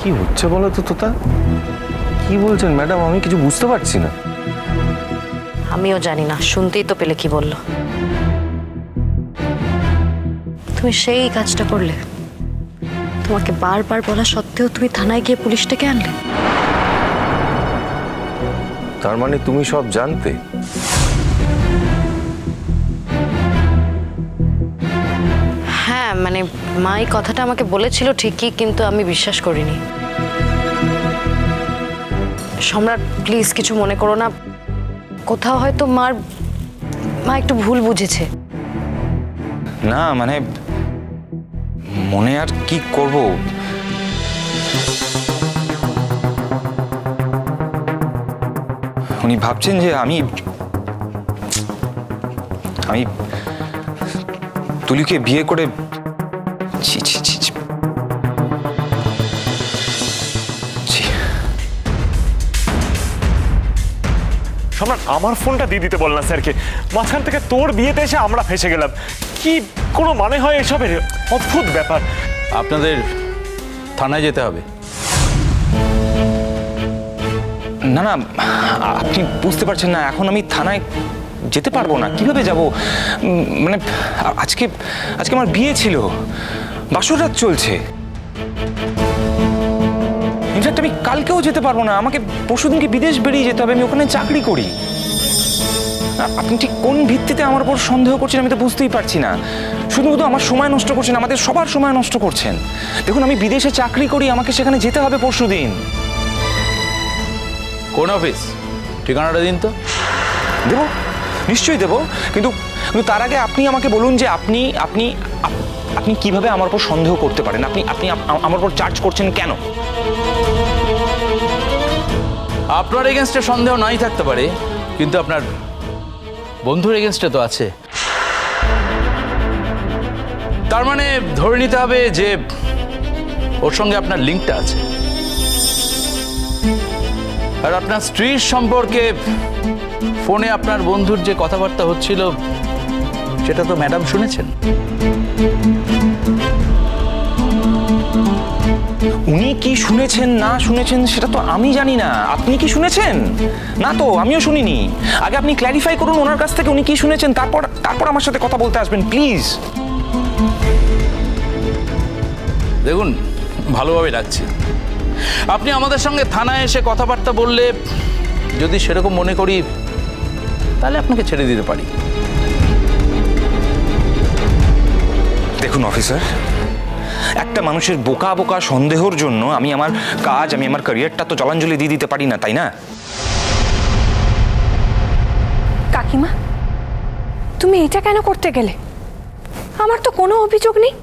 কি হচ্ছে বলো তো তোতা? কি বলছেন ম্যাডাম? আমি কিছু বুঝতে পারছি না। আমিও জানি না, শুনতেই তো পেলে কি বললো। তুমি সেই কাজটা করলে? তোমাকে বারবার বলা সত্ত্বেও তুমি থানায় গিয়ে পুলিশটাকে আনলে? তার মানে তুমি সব জানতে? হ্যাঁ, মানে মা এই কথাটা আমাকে বলেছিল ঠিকই, কিন্তু আমি বিশ্বাস করিনি। সম্রাট, প্লিজ কিছু মনে করো না। কোথাও হয়তো মা একটু ভুল বুঝেছে। না মানে মনে আর কি করব, উনি ভাবছেন যে আমি তুলিকে বিয়ে করে ছি ছি ছি ছি। ছি। সম্রাট, আমার ফোনটা দিয়ে দিতে বল না স্যারকে। মাঝখান থেকে তোর বিয়েতে এসে আমরা ফেসে গেলাম। কি কোনো মানে হয় এসবের? অদ্ভুত ব্যাপার। আপনাদের থানায় যেতে হবে। না না, আপনি বুঝতে পারছেন না, এখন আমি থানায় যেতে পারবো না। কিভাবে যাব? মানে আজকে আমার বিয়ে ছিল, বাসর রাত চলছে। ইনফ্যাক্ট আমি কালকেও যেতে পারবো না। আমাকে পরশুদিনকে বিদেশ বেরিয়ে যেতে হবে, আমি ওখানে চাকরি করি। আপনি ঠিক কোন ভিত্তিতে আমার উপর সন্দেহ করছেন আমি তো বুঝতেই পারছি না। শুধু আমার সময় নষ্ট করছেন, আমাদের সবার সময় নষ্ট করছেন। দেখুন, আমি বিদেশে চাকরি করি, আমাকে সেখানে যেতে হবে পরশুদিন। কোন অফিস? ঠিকানাটা দিন তো। দেবো, নিশ্চয়ই দেবো, কিন্তু তার আগে আপনি আমাকে বলুন যে আপনি আপনি আপনি কিভাবে আমার উপর সন্দেহ করতে পারেন? আপনি আপনি আমার উপর চার্জ করছেন কেন? আপনার এগেনস্টে সন্দেহ নাই থাকতে পারে, কিন্তু আপনার বন্ধুর এগেনস্টে তো আছে। তার মানে ধরে নিতে হবে যে ওর সঙ্গে আপনার লিঙ্কটা আছে। আর আপনার স্ত্রীর সম্পর্কে ফোনে আপনার বন্ধুর যে কথাবার্তা হচ্ছিল সেটা তো ম্যাডাম শুনেছেন। উনি কি শুনেছেন না শুনেছেন সেটা তো আমি জানি না। আপনি কি শুনেছেন? না তো, আমিও শুনিনি। আগে আপনি ক্ল্যারিফাই করুন ওনার কাছ থেকে উনি কি শুনেছেন, তারপর আমার সাথে কথা বলতে আসবেন প্লিজ। দেখুন, ভালোভাবে রাখছি। আপনি আমাদের সঙ্গে থানায় এসে কথাবার্তা বললে যদি সেরকম মনে করি তাহলে আপনাকে ছেড়ে দিতে পারি। দেখুন অফিসার, একটা মানুষের বোকা বোকা সন্দেহর জন্য আমি আমার কাজ, আমি আমার ক্যারিয়ারটা তো জলাঞ্জলি দিয়ে দিতে পারি না, তাই না? কাকিমা, তুমি এটা কেন করতে গেলে? আমার তো কোনো অভিযোগ নেই।